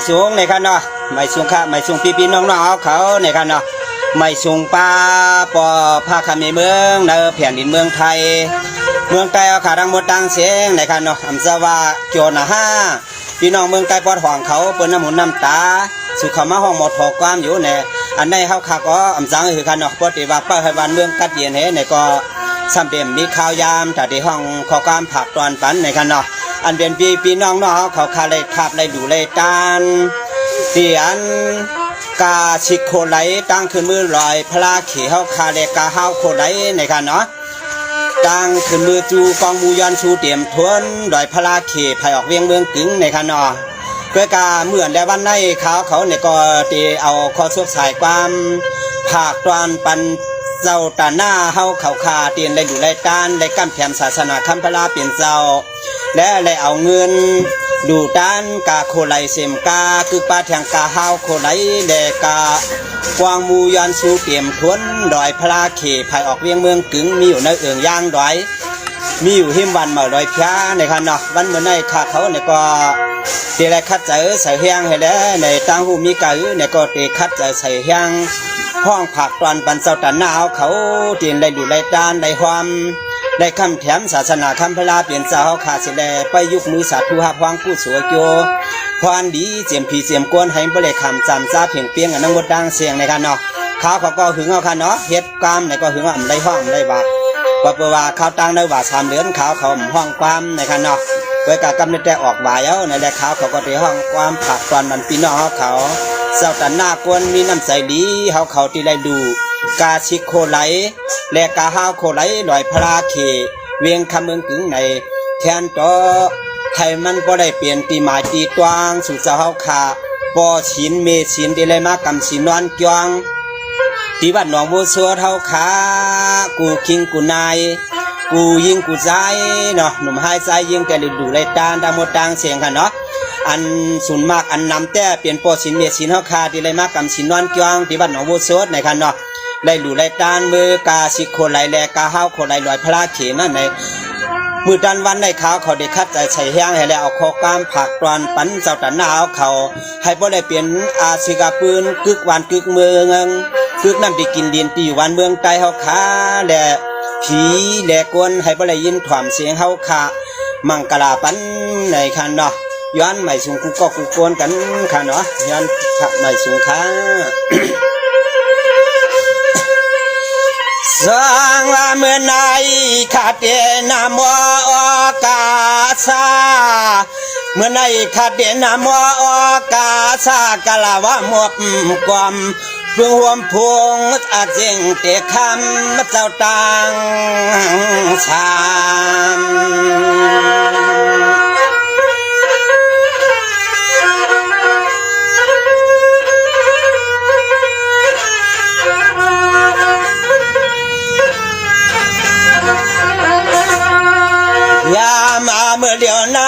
สูงในคันเนาะไม่สูงค่ะไม่สูงพี่น้องๆเขาในคันเนาะไม่สูงป้าปอภาคมีเมืองในแผ่นดินเมืองไทยเมืองไทยเอาขาดังหมดดังเสียงในคันเนาะอำสวาโจนะฮะพี่น้องเมืองไทยปอดห่องเขาเปิ้นน้ำหมุนน้ำตาสุขมาห้องหมดหอกความอยู่ในอันในเฮาขาก็อำสังคือคันเนาะปฏิว่าป้าให้บ้านเมืองกัดเย็นเฮในก็ซ้ำเต็มมีข่าวยามถ้าที่ห้องขอความผักตอนปันในคันเนาะอันเป็นพี่น้องเนาะเขาคาเลยทับเลยดูเลยตานเตียนกาชิโคไหลตั้งขึ้นมือลอยพลาขี่เฮาคาเลยกาเฮาโคไหลในคันเนาะตั้งขึ้นมือจูกองมูยันชูเตรียมทวนลอยพลาขี่ไผออกเวียงเมืองกึ่งในคันเนาะเพื่อกาเหมือนแต่วันในเขาเนี่ยก็ตีเอาข้อสุกสายความภาคตอนปันเจ้าตาหน้าเฮาเขาคาเตียนได้ดูได้ตานได้กำแถมศาสนาคัมพลาเปลี่ยนเจ้าและได้เอาเงินดูด้านกาโคไลเสมกาคือปลาแทงกาเฮาโคไลแดกากวางมูยันสูเตรียมทวนดอยพลาเขภายออกเวียงเมืองกึ่งมีอยู่ในเอืองย่างดอยมีอยู่หิมวันมาดอยพ้าในคันเนาะวันเมื่อในข้าเขาเนี่ยก็เตะไรคัดใจใส่เฮียงให้แล้วในตั้งหูมีกะเนี่ยก็เตะคัดใจใส่เฮียงห้องผักตอนปันเจ้าตันหน้าเขาเตียนได้ดูได้ด้านได้ความได้คำแถมศาสนาคัมพลาเปลี่ยนเจ้าขาดเสแลไปยุคมือสาธุหับวังผู้สวยโยพรดีเจียมผีเจียมกวนให้บริคำจำจ้าเพียงเปียงอันนังวดดังเสียงในกันเนาะเขาก็หึงเอาคันเนาะเฮ็ดกรรมในก็หึงเอาได้ห้องได้บาว่าเปว่าเขาตั้งได้ว่า3 เดือนเขาห้องความในกันเนาะโดยการกำเนิดแต่ออกบ่ายเอาในแรกเขาก็ได้ห้องความผักตอนมันปีน้องเขาเจ้าตันหน้ากวนมีน้ำใสดีเขาที่ได้ดูกาชิโคไหลและกาฮาวโคไหลลอยพลาเขเวียงคำเมืองกึ่งในแทนต่อไทยมันก็ได้เปลี่ยนตีหมายตีตวงสู่เจ้าเฮาขาปอฉินเมฉินได้เลยมากำฉินนอนกวงตีวัดหนองบัวซัวเฮาขากูคิงกูนายกูยิงกูใจเนาะหนุ่มหายใจยิงแต่ดูไรตานดามดดังเสียงค่ะเนาะอันสุนมากอันนำแต่เปลี่ยนปอฉินเมฉินเฮาขาที่เลยมากำฉินนอนกวงตีวัดหนองบัวซัวในค่ะเนาะได้ดูไรตานมือกาสิโคไหลแลกาฮาวโคไหลลอยพลาเขนั่นในมือดันวันในเขาได้คัดใจใส่แห้งให้แล้วเอาข้อกามผักตอนปันเจ้าตันหน้าเอาเขาให้บ่ได้เปลี่ยนอาศิกาปืนกึกวันกึกเมืองกึกน้ำที่กินดินที่อยู่วันเมืองใต้เฮาขาและผีและกวนให้บ่ได้ยินถ่อมเสียงเฮาขามังกลาปันในคันเนาะย้อนไม่สูงกูก็กูกวนกันค่ะเนาะย้อนไม่สูงค่ะสังว่าเมื่อไหนขาดเดนามอกาซาเมื่อไหนขาดเดนามอกาซากะลาวะมบกวมเพื่อห่วมพวงอาเจงเตะคำเจ้าตังชามมาเมื่อเดียวใน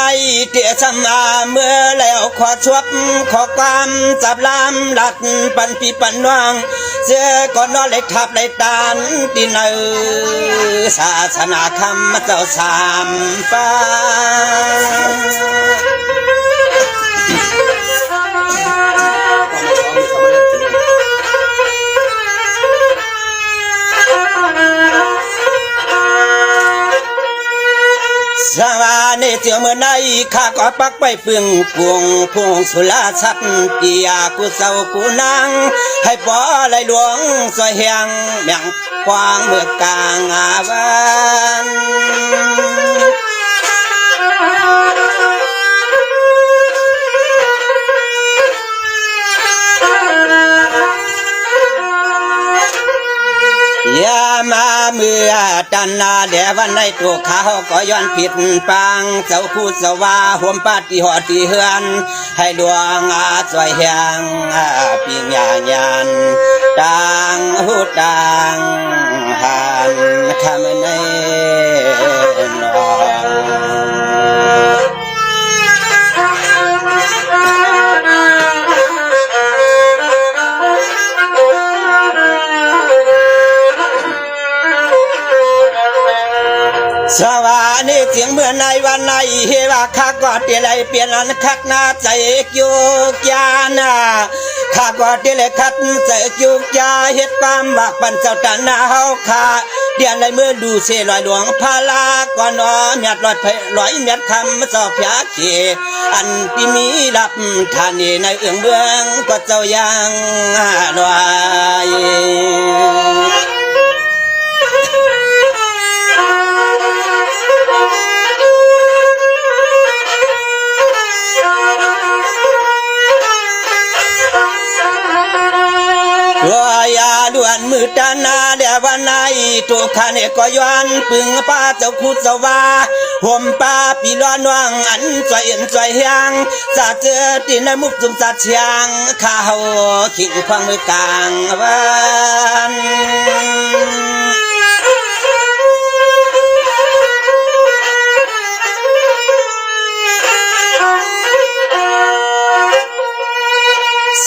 เตียสมาเมื่อแล้วขอชวบขอความจับลำหลัดปันปีปันว่างเจอก่อนนอนเลยทับเลยตานตีนศาสนาคำเจ้าสามป้าสวานิเจียวเมื่อใดข้าก็ปักไปปึงปวงพวงสุลาชัดเกียกูเศร้ากูนางให้ปอไหลหลวงสวยเฮียงแบ่งกว้างเมื่อกลางอาวันยามาเมื่อตันนาเดวันในตัวเขาก็ย้อนผิดปังเจ้าคู่สวาห่วมปาติหอดีเฮือนให้ดวงอาสวยเฮียงปีญาญาณดังหูดังหันคำในนองสวานิเสียงเมื่อในวันในเฮวา ข้าก็เตลัยเปลี่ยนอันคักหน้าใจยุกยานาข้าก็เตลัยคัดใจยุกยาเฮ็ดความบักบันเจ้าตาหน้าเฮาข้าเดียนไรเมื่อดูเสลอยหลวงพาลาก่อนนอเมียดลอยลอยเมียดคำเจ้าพยาเขอันที่มีรับทานีในเอื้องเบื้องก็เจ้ายังลอยด่วนมือตานาเดียวันไหนตัวข้าเนี่ยก็ย้อนปึงป้าเจ้าคูเจ้าว่าห่มป้าปีร้อนว่างอันใจเอ็นใจเฮียงจะเจอที่ในมุกจุ่มจัดเชียงข้าวขิงควางมือกลางวัน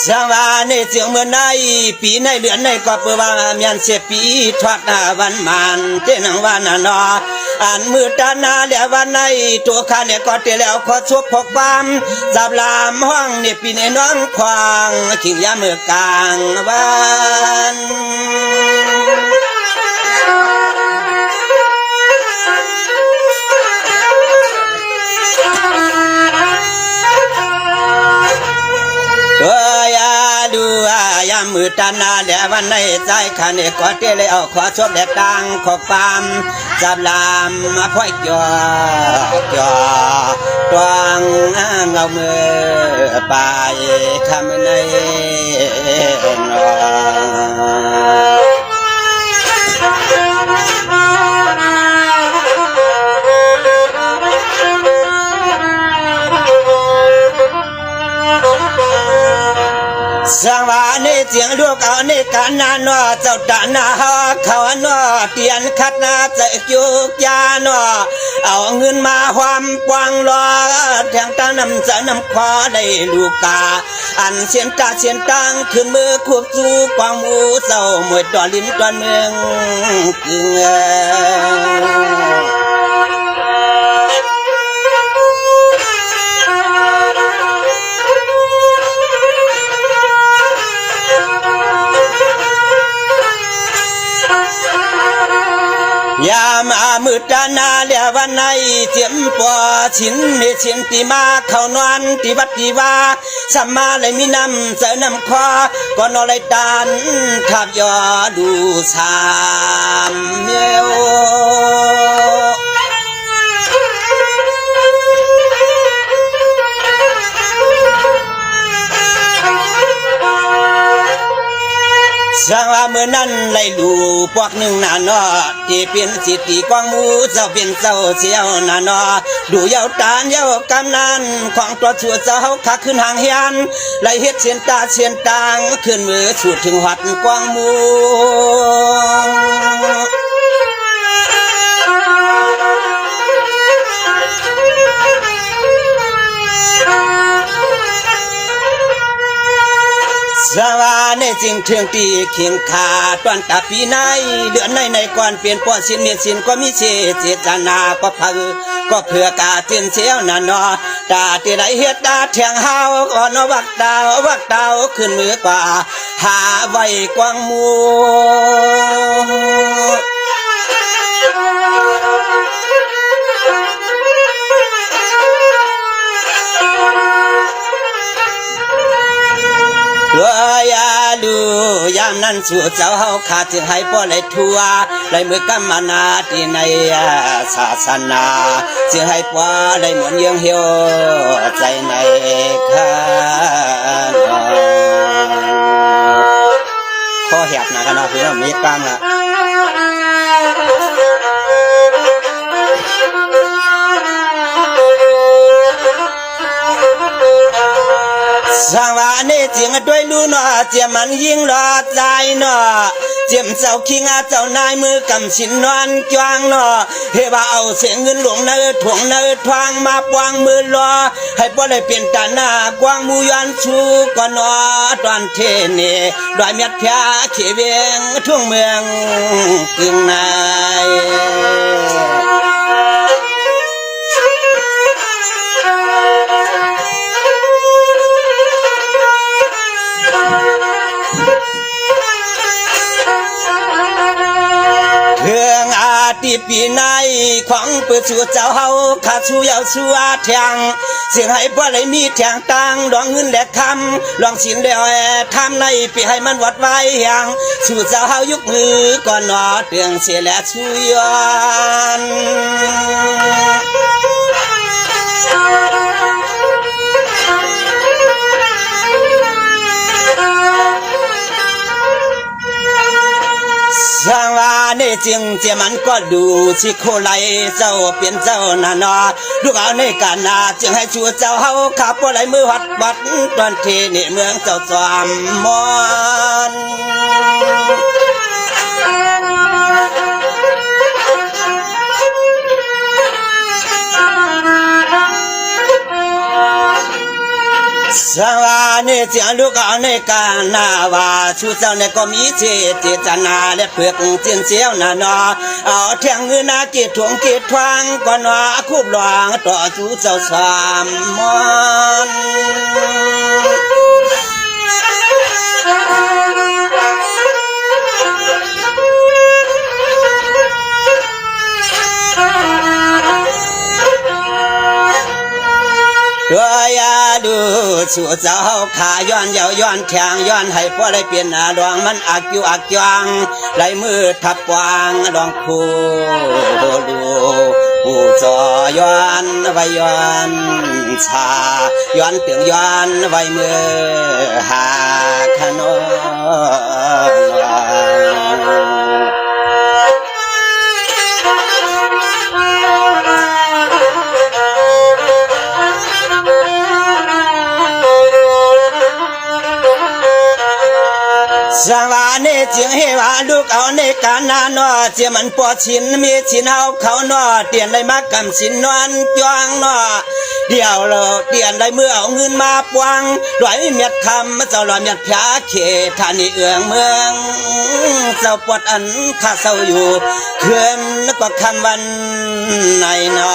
สวาในเสียงเมื่อในปีในเดือนในก็เปิดว่าเมียนเสียปีทอดหน้าวันมันเจนังวันนออันมือตานาเดียวันในตัวข้าเนี่ยก็เตแล้วขอชบพกความจับลามห้องเนี่ยปีในน้องควางขิงยาเมื่อกลางวันยามมือตานาเดียวันในใจข้าเนี่ยก็เตเลยเอาขอชบแดดดังขอความจับลามพ่อยจ่อตวงเงามือไปคำในนสังวาในเสียงลูกเอาในการนานว่าเจ้าตาหน้าเขาหนอเตียนคัดหน้าใจยุกยาหนอเอาเงินมาความกว้างรอแทงตานำใจนำคว้าได้ลูกกาอันเสียนตาเสียนตังขึ้นมือควบสู้กวางมูเจ้ามวยตอนลิ้นตอนเมืองกึ่งยามมืดานาเลียวันในเจียมปอชินเนเชียนตีมาเข้านอนตีวัดตีวาสัมมาเลยมีน้ำเสน้ำคอก่อนนอนเลยตานทับยอดูสามเมียวสังว่าเมื่อนั้นไล่ลูพวกหนึ่งนานอที่เป็นสิทธิกองมูเจ้าเป็นเจ้าเสียวนานอดูเย้าตานเย้ากำนันของตัวชั่วเจ้าขาขึ้นห่างเฮียนไล่เฮ็ดเสียนตาเสียนตังขึ้นมือสูดถึงหัดกองมูสวาในสิ่งเทืองตีเขียงขาตอนตาปีในเดือนในก่อนเปลี่ยนป้อนสินเมียสินก็มีเจตนาก็พังก็เพื่อกาเตียนเสียวนั่นนอตาที่ไหนเฮ็ดตาเทียงเฮาก่อนวักดาวขึ้นมือกว่าหาไว้กวางมูตัวยาดูยามนั้นสู่เจ้าเฮาขาดจึงให้พ่อเลยทัวเลยมือกำมานาที่ในศาสนาจึงให้พ่อเลยเหมือนเยืองเหี่ยวใจในข้าข้อแหบหนักกันนะพี่น้องมีกล้ามละสังวานี่เจียงด้วยลูนอเจียมันยิ่งรอใจนอเจียมเจ้าคิงอาเจ้านายมือกำสินนอนจวงนอเฮว่าเอาเสียงเงินหลวงเนื้อถ่วงเนื้อทวางมาปวางมือรอให้บ่ได้เปลี่ยนตาหน้ากวางมูยันชูก่อนนอตอนเทเนดอยเม็ดพยาเขเวียงทุ่งเมืองกึ่งนาย ปีในของเปิดสู่เจ้าเฮาขาชูยาวชัวแทงเสียงให้บ่เลยมีแทงตังดองเงินและคำลองสินแล้วทำในปีให้มันวัดไว้ยังสู่เจ้าเฮายุกมือก่อนนอเตืองเสียและชูยอนสร้างว่าในจึงเจมันก็ดูสิโคไลเจ้าเปลี่ยนเจ้านานาลูกเอาในการนาจึงให้ชัวเจ้าเฮาขับบ่ไหลมือหัดบัดตอนที่นี่เมืองเจ้าจอมมอนสวานี่เสียลูกเอาในกานาว่าชูเจ้าในก็มีเจตนาและเพื่อเจียนเสียวนานาเอาแทงเงินนาเกตทวงเกตทวงก่อนว่าคูบหลวงต่อชูเจ้าสามมอนด้วยดูสู่เจ้าขาย้อนเยาย้อนแทงย้อนให้พ่อได้เปลี่ยนดวงมันอักอยู่อักยองไหลมือทับวางดองคู่ดูผู้จอย้อนไว้ย้อนชาย้อนเตียงย้อนไว้มือหาขนสวานี่จึงให้ว่าลูกเอาในการนานอเจียมันปอชินมีชินเอาเขานอเตียนได้มากกำสินนวลจวงนอเดียวเราเตียนได้เมื่อเอาเงินมาปวงลอยเมียดคำเจ้าลอยเมียดพยาเขธานีเอืองเมืองเจ้าปวดอันข้าเศร้าอยู่เขื่อนก็คำวันในนอ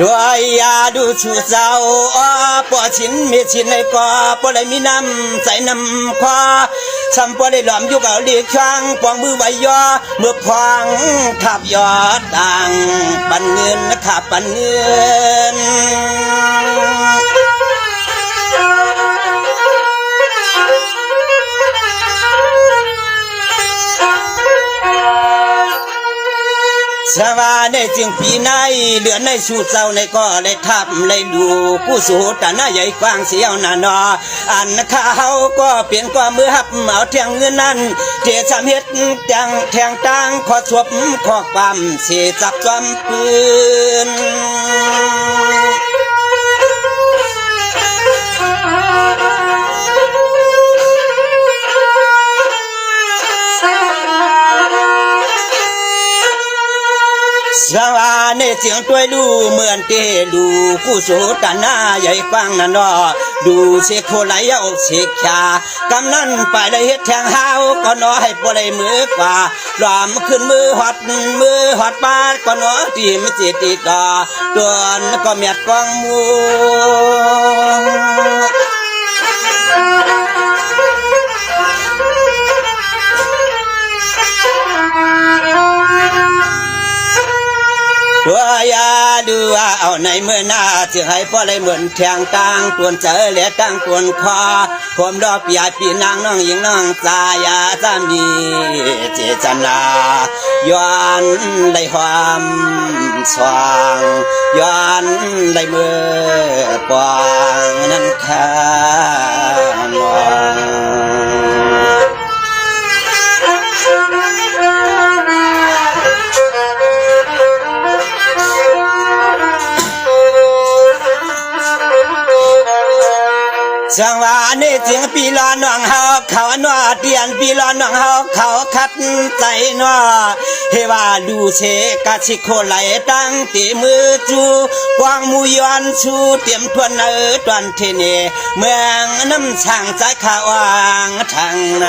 ด้วยยาดูชูเจ้าปอชินมีชินในกอปอได้มีน้ำใส่น้ำคอซ้ำปอได้หลอมอยู่กับเลียช่างปองมือใบยอเมื่อพองขับยอดต่างปันเงินขับปันเงินสวาได้จึงปีในเหลือในสู่เจ้าในก็ได้ทับได้ดูผู้สูตาหน้าใหญ่กว้างเสียวนานาอันข้าเขาก็เปลี่ยนกว่ามือหับเอาแทงเงินนั้นเจสามเฮ็ดจังแทงตังขอชวบขอความเสียจับจอมปืนสวานี่เสียงตัวลูเหมือนเตลูกู้โสตาหน้าใหญ่กว้างนั่นนอดูเสกโคไหลเอาเสกชากำนั้นไปได้เฮ็ดแทงหาวก็นอให้ปได้มือกว่าลอมขึ้นมือหอดปาดก็นอที่ไม่เจติดต่อตัวนก็เมียดกองมูตัวยาดูเอาในเมื่อหน้าจึงให้พ่อได้เหมือนแทงตังตวนเจอและตั้งตวนคอผมรอปียปีนางน้องหญิงน้องสายาสามีเจตนาย้อนได้ความสว่างย้อนได้เมื่อปางนั้นข้านสังวานี่จึงปีลอนน้องเฮาเขาหนอเตียนปีลอนน้องเฮาเขาคัดใจหนอเฮว่าดูเชกะชิโคไหลตั้งตีมือจูวางมูยอนชูเตรียมทวนตวนเทเนเมืองน้ำช่างใจขาวางทางไหน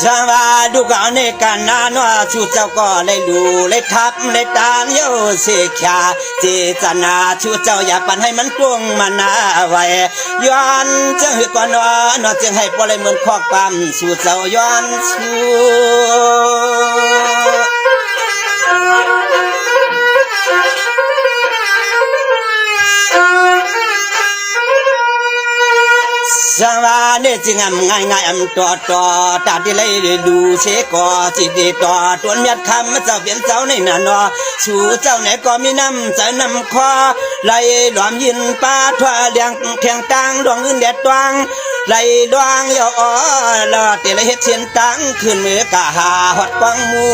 สวัสดีก่อนในการนานว่าชูเจ้าก็เลยดูเลยทับเลยตามเยาเสียขาเจตนาชูเจ้าอย่าปั่นให้มันกลวงมันนาไว้ย้อนจังหือก่อนนอจึงให้ปล่อยเหมือนคอกปั๊มชูเจ้าย้อนชูสวัสดีจึงง่ายต่อตาที่เลยดูเสกอจิตต่อตัวเมียคำเจ้าเปลี่ยนเจ้าในน่ะนอสู่เจ้าไหนก็มีน้ำใจน้ำคอไหลหลอมยินป้าทั่วเลี้ยงแข่งตังดวงเงินแดดตวงไหลดวงยอลอดเตละเฮ็ดเชียนตังขึ้นมือกะหาหอดกวางมู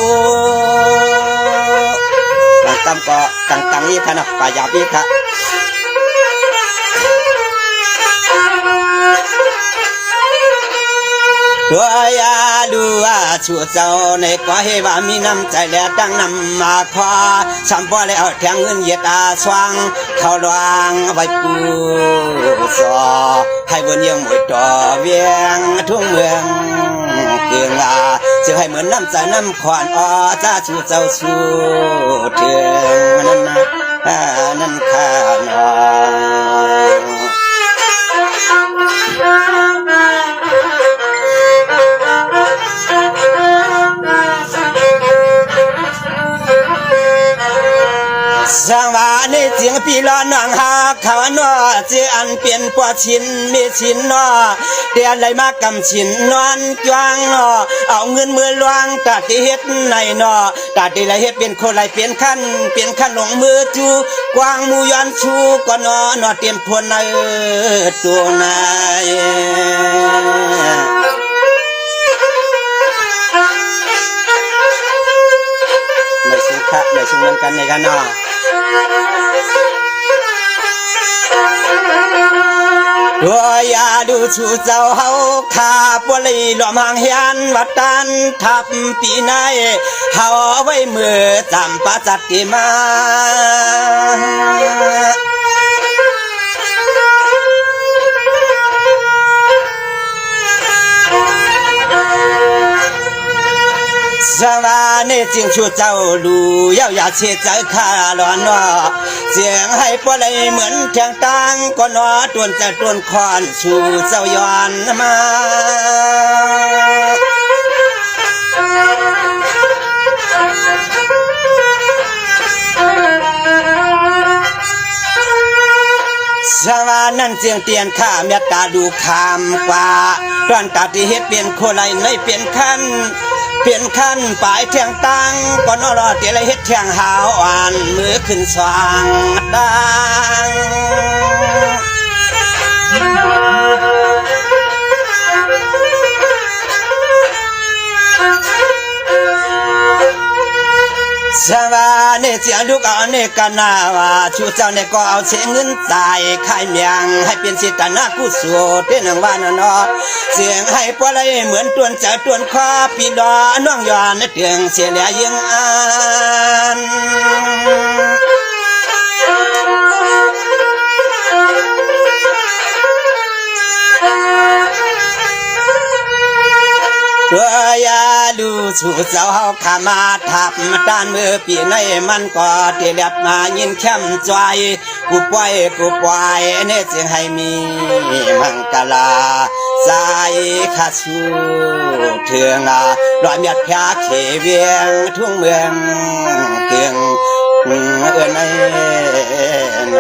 ตังก็ตังอีกค่ะเนาะปายาอีกค่ะตัวยาดูว่าชูเจ้าในก็ให้ว่ามีน้ำใจและตั้งนำมาคว้าสัมพอแล้วแทงเงินเหยียดอาสว่างเขาลวงไว้ปูสอให้บนยังหมดต่อเวียงทุ่งเมืองเกืองลาจะให้เหมือนน้ำใจน้ำขวานจ้าชูเจ้าชูเถื่อนนั่นนะนั่นข้าน้องสังวาในเสียงพี่ล้อนังหาเขาวนอเจออันเปลี่ยนปวดชินมีชินนอเตียนไหลมากำชินนอนจวงนอเอาเงินมือลวงตัดที่เฮ็ดในนอตัดที่ไหลเฮ็ดเป็นคนไหลเปลี่ยนขั้นลงมือจูกวางมูยันชูก็นอเตรียมพวนในตัวนายไม่ใช่ค่ะไม่ใช่เหมือนกันในกันเนาะตัวยาดูชูเจ้าเฮาขาปวลีหลอมหางเฮียนวัดตันทับปีในเฮาไว้มือจำปาจัดติมาสวานี่จึงชูเจ้าดูยาวอย่าเชื่อใจข้าหลอนนอเสียงให้ปลายเหมือนแทงตังก็นอตวนจะตวนคอนชูเจ้าย้อนมาสวานั่นเสียงเตียนข้าเมตตาดูคำกว่าตอนตาที่เฮ็ดเปลี่ยนโคไลในเปลี่ยนขั้นปลายเทียงตังก่อนรอเตียเลยเฮ็ดเทียงหาวอ่านมือขึ้นสว่างดังสวานี่เสียลูกเอาเนกันนาว่าชูเจ้าเนี่ยก็เอาเสียเงินตายขายเมียงให้เป็นสิตานากุศลเต้นหนังว่านนอเสียงให้ปลายเหมือนตวนใจตวนคอปีดอน้องย้อนเตียงเสียเหลือยังอ่านตัวยาดูสู่เจ้าเฮาขามาทับด้านมือปีในมันก็เตียบมายินเข้มใจกูปล่อยเนี่ยจึงให้มีมังกลาสายขาสูเถืองรอยเมียดพยาเขเวียงทุ่งเมืองเกียงในน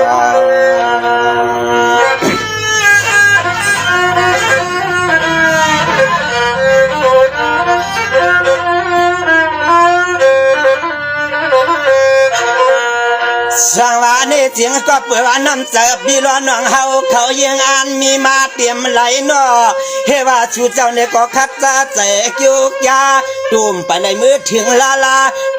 สังวานี่เสียงก็เปิดว่าน้ำเจิบพี่ร้อนน้องเฮาเขายังอ่านมีมาเตรียมไหลนอเฮว่าชูเจ้าเนี่ยก็คักจะแจกยุกยาตุ่มไปในมือถึงลา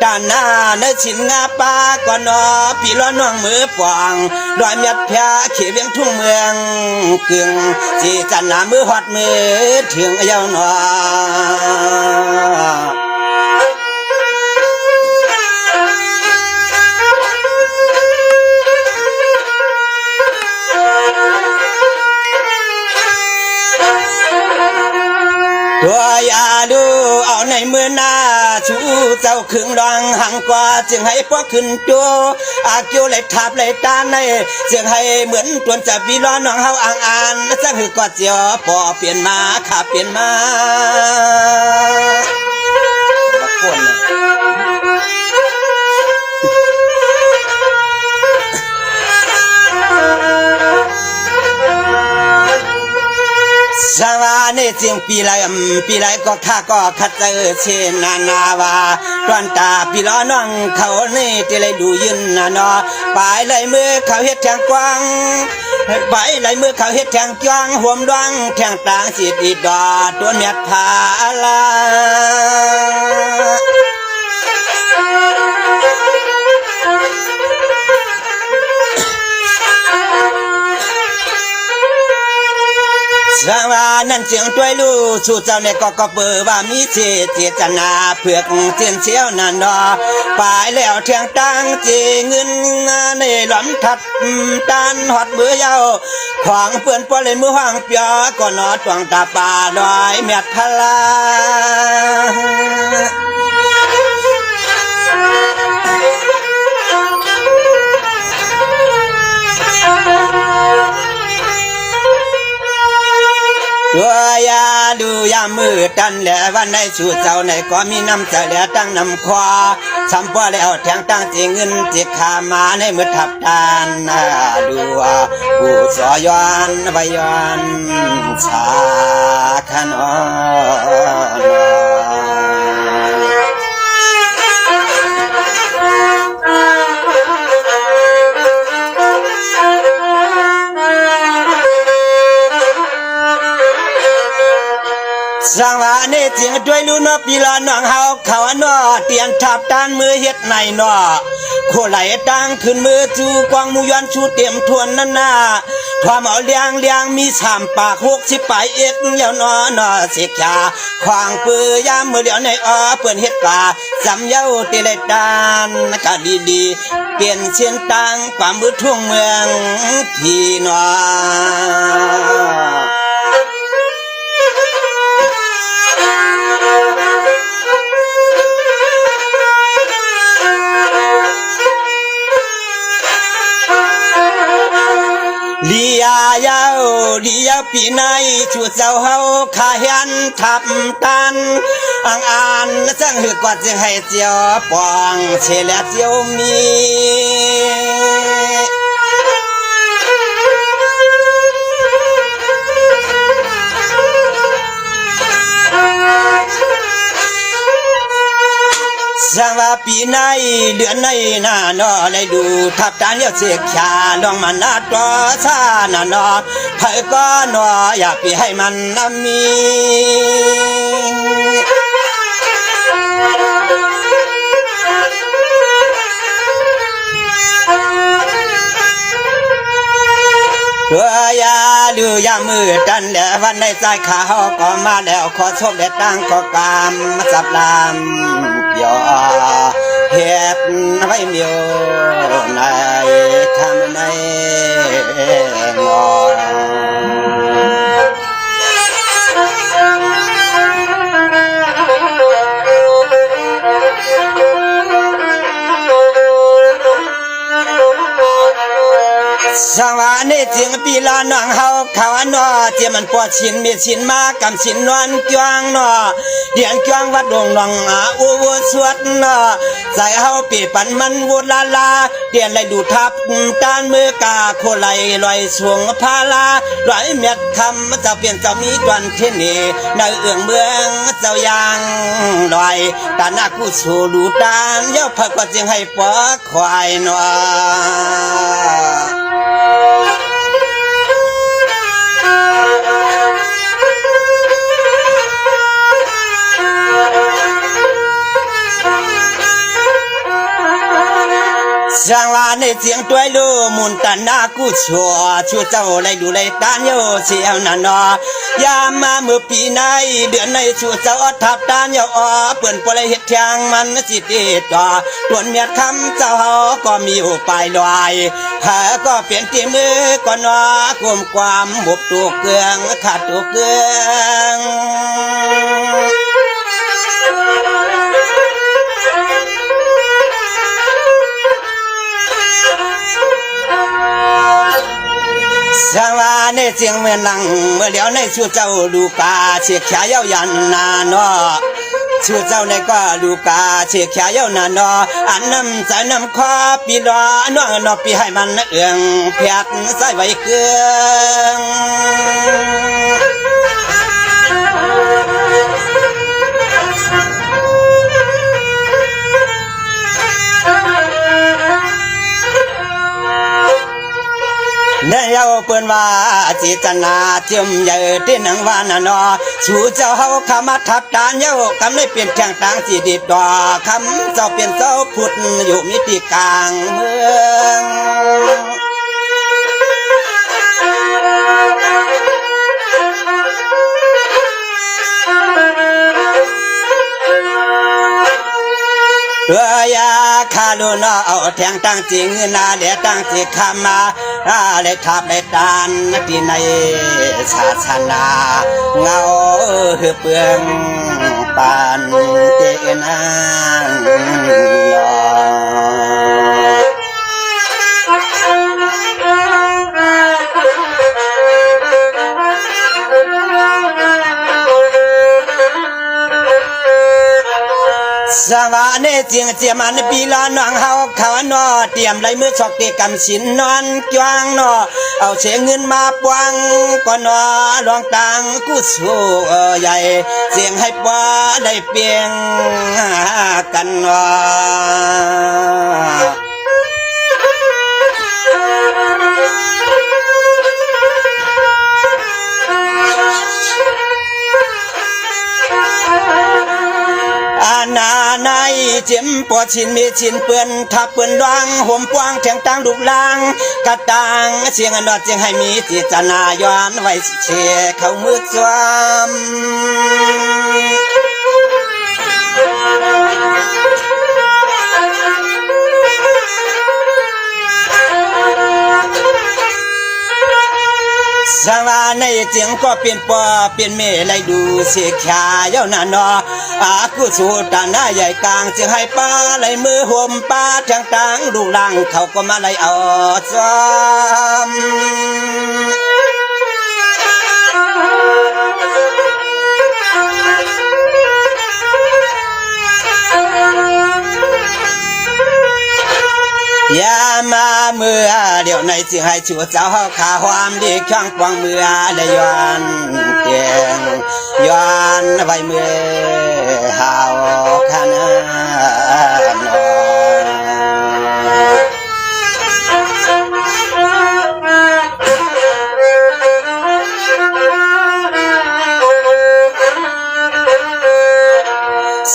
ด้านหน้าในชินงาปาก่อนนอพี่ร้อนน้องมือป่องรอยเมียดพยาเขียเวียงทุ่งเมืองเกืองจีจันหน้ามือหอดมือถึงยาวนอตัวยาดู ในมือหน้าชูเจ้าขึงรองหังกว่าจึงให้พวกขึ้นจัวอาเกียวเลยทับเลยตาในจึงให้เหมือนตวนจับวีร้อนน้องเฮาอ่างอ่านจังหือกอดเจียวปอเปลี่ยนมาขาเปลี่ยนมาบักคนสวานี่จึงปีไรก็ข้าก็คัดเจอเชนนานาวาตอนตาพี่ล้อน้องเขานี่ที่เลยดูยืนนอปลายเลยมือเขาเฮ็ดแทงกว้างปลายเลยมือเขาเฮ็ดแทงกว้างห่วมดวงแทงต่างสิดีดอตัวเมียพาลาสวานั่นเสียงด้วยลูสู่เจ้าในก็เปิดว่ามีเจตนาเผือกเจียนเสียวนั่นดอปลายแล้วเทียงตังจีเงินในหลอมทัดตานหอดมือเย้าขวางเปื่อนปเลยมือห้างเปียก็นอดวงตาป่าดอยเมียดพลาตัวยาดูยามือตันแหละวันในสู่เจ้าในก็มีน้ำเจะแหละตั้งน้ำควาทำพอแล้วแทงตั้งจีเงินจีขามาในมือทับตานดูว่าผู้สอยอนใบยอนสาขนอนสร้างว่าเนเจียงด้วยลูนอปีลาน้องเฮาเขานอเตียนทับตานมือเฮ็ดในนอโคไหลตั้งขึ้นมือจูกวางมูย้อนชูเต็มทวนนั่นนาความเอาเลี้ยงมี3 ปาก60 ปลายเอ็ดแล้วนอเสียขาขวางปือยามมือเดียวในเปิ้นเฮ็ดกาจำเย้าเตเลดานก็ดีเปลี่ยนเชียนตังความมือทุ่งเมืองพี่นอเลียปีในชูเจ้าเฮาขาเห็นทับตันอ่านจังหือกอดจึงให้เจียวปองเชลเจียวมีสังว่าปีในเดือนในหน้านอเลยดูทับตาเลี้ยวเสียขาลองมันนาตัวซาหน้านอไผก็นออยากปีให้มันมี เพื่อยาดูยามือดันแหละวันในใจข้าก็มาแล้วขอโชคเด็ดตั้งก็กามสับลามยอเฮ็ดไว้เมียวในคำในงอสวานี่จึงปีลาน้องเฮาเขานอเจียมันปอดชินมีชินมากำชินนอนจวงนอเดียนจวงวัดดวงน้องอูสวดนอใส่เฮาปีปันมันวูลาลาเดียนไหลดูทับตานมือกาโคไหลลอยสวงพาลาลอยเม็ดคำเจ้าเปลี่ยนเจ้ามีดวนเทนีในเอื้องเมืองเจ้ายางลอยตาหน้ากูสูดูตานเย้าพักก็จึงให้ปอควายนอสร้างว่าในเสียงตัวลูมุนตันนากูชัวชัวเจ้าเลยดูเลยตานโยเสียวนันนอยามมาเมื่อปีในเดือนในชัวเจ้าทับตานโยเปื่อนปลายเห็ดทางมันสิเดต่อตวนเมียคำเจ้าก็มีอุปายลอยหาก็เปลี่ยนที่มือก็นอกลมความบุบตัวเกลืองขาดตัวเกลือง เจียงเมืองหลังเมื่อเลี้ยวในชูเจ้าลูกาเสียขายาวยันนาเนาะชูเจ้าในก็ลูกาเสียขายาวนาเนาะอันน้ำใจน้ำคอปีดอน้องนอปีให้มันเอื้องเพียดใส่ไว้เกลืองเดี๋ยวเปิ้นว่าจิตนาจิมใหญ่ที่หนังวานนอสู่เจ้าเฮาขามาทับตานเย้ากำได้เปลี่ยนแข่งต่างสิดิดดอคำเจ้าเปลี่ยนเจ้าพุทธอยู่มิติกลางเมืองตัวยาคาลุนเอาแทงตั้งจริงนาเดตั้งจิคำมาได้ทับได้ตานที่ในศาสนาเงาเปืองปานเตนางสวาเนเจียงเจียมันปีลานองเฮาขานอเตรียมไหลมือชอกเกกำสินนอนจวงนอเอาเสียเงินมาปวงก็นอลองตังกูสู้ใหญ่เสียงให้ป้าได้เปียงกันนอนาในเจ็มปวดชินมีชินเปื้อนทับเปื้อนดวงห่มปวงแทงตังดุลางกระตังเสียงอันดอดเสียงให้มีจิตนาย้อนไว้เชี่ยเข้ามือจวมสวาในเจียงก็เปลี่ยนปอเปลี่ยนเมลัยดูเสียขาเย้านานาอากุสูตาหน้าใหญ่กลางจึงให้ป้าไหลมือห่มป้าทางต่างดูลังเขาก็มาไหลเอาซ้อมยามาเมื่อเดี๋ยวในจึงให้ชัวเจ้าขาความดีข้างปวงเมื่อได้ย้อนเตียงย้อนไว้เมื่อหาวขนาดน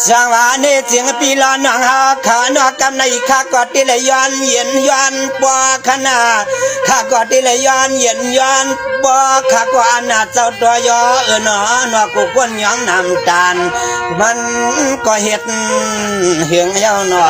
สังวานิจิงปีลานางหาขานอกำในข้ากอดที่เลยย้อนเย็นย้อนปอขนาข้ากอดที่เลยย้อนเย็นย้อนปอข้ากอนาเจ้าตัวยอหนอนอกุกวนย้องน้ำตาลมันก็เห็ดเหียงเย้าหนอ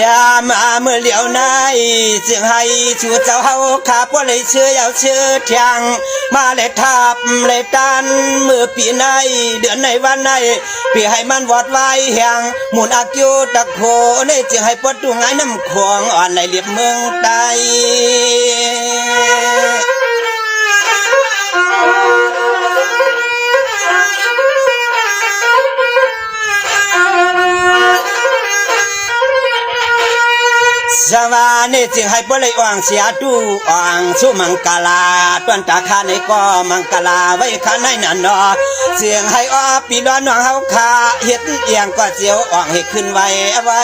ยามาเมื่อเหลียวในจึงให้ชูเจ้าเฮาขาพวเลยเชื่อเอาเชื่อเทียงมาเลยทับเลยตันเมื่อปีในเดือนในวันในปีให้มันวอดไว้แห่งหมุนอากิวตะโคในจึงให้ปวดตัวง่ายน้ำขวงอ่อนในเรียบเมืองใต้สวานิจึงให้ปเลยอ่างเสียดูอ่างสุมังกลาต้นตาคาในก็มังกลาไว้ข้าในนั่นนอเสียงให้อ้อปีดอนน้องเฮาคาเฮ็ดเอียงก็เจียวอ่างให้ขึ้นไว้ไว้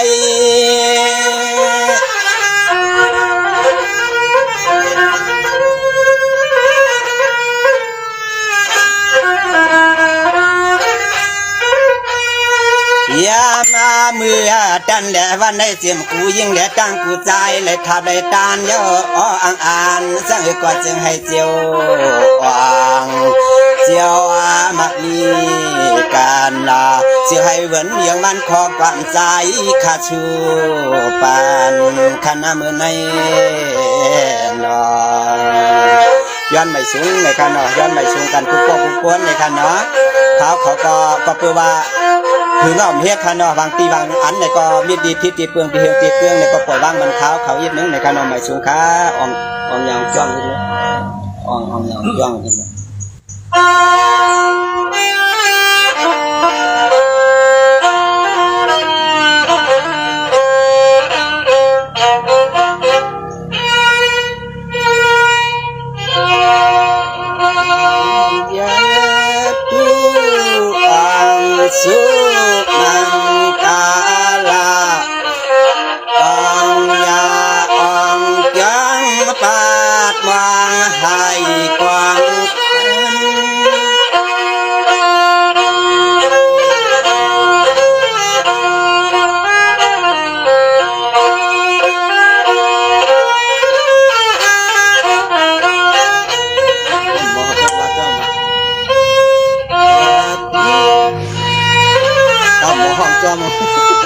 ยามาเมื่อดันแหละวันในเสียมกูยิ่งแหละตั้งกูใจเลยทับเลยตานเยอะอ่างสังก็จึงให้เจียวอ่างเจียวมักมีการลาเสียให้เหมือนอย่างมันขอความใจข้าชูปานขณะเมื่อในนอน ย้อนไม่สูงในคันเนาะย้อนไม่สูงกันกุ๊กกุ๊กกวนในคันเนาะเขาก็เพื่อว่าถึงเอาเฮ็ดคันเนาะบางทีบางอันเนี่ยก็มีดีพิษตีเปลืองตีเฮืองตีเกลืองเนี่ยก็ปล่อยว่างมันเขาอีกนึงในคันเนาะไม่สูงขาอ่องยาวจ้องนิดนึงอ่องยาวจ้องนิดนึงสุนังกาลาองยาองยังปาดวางให้กวางห้องจอม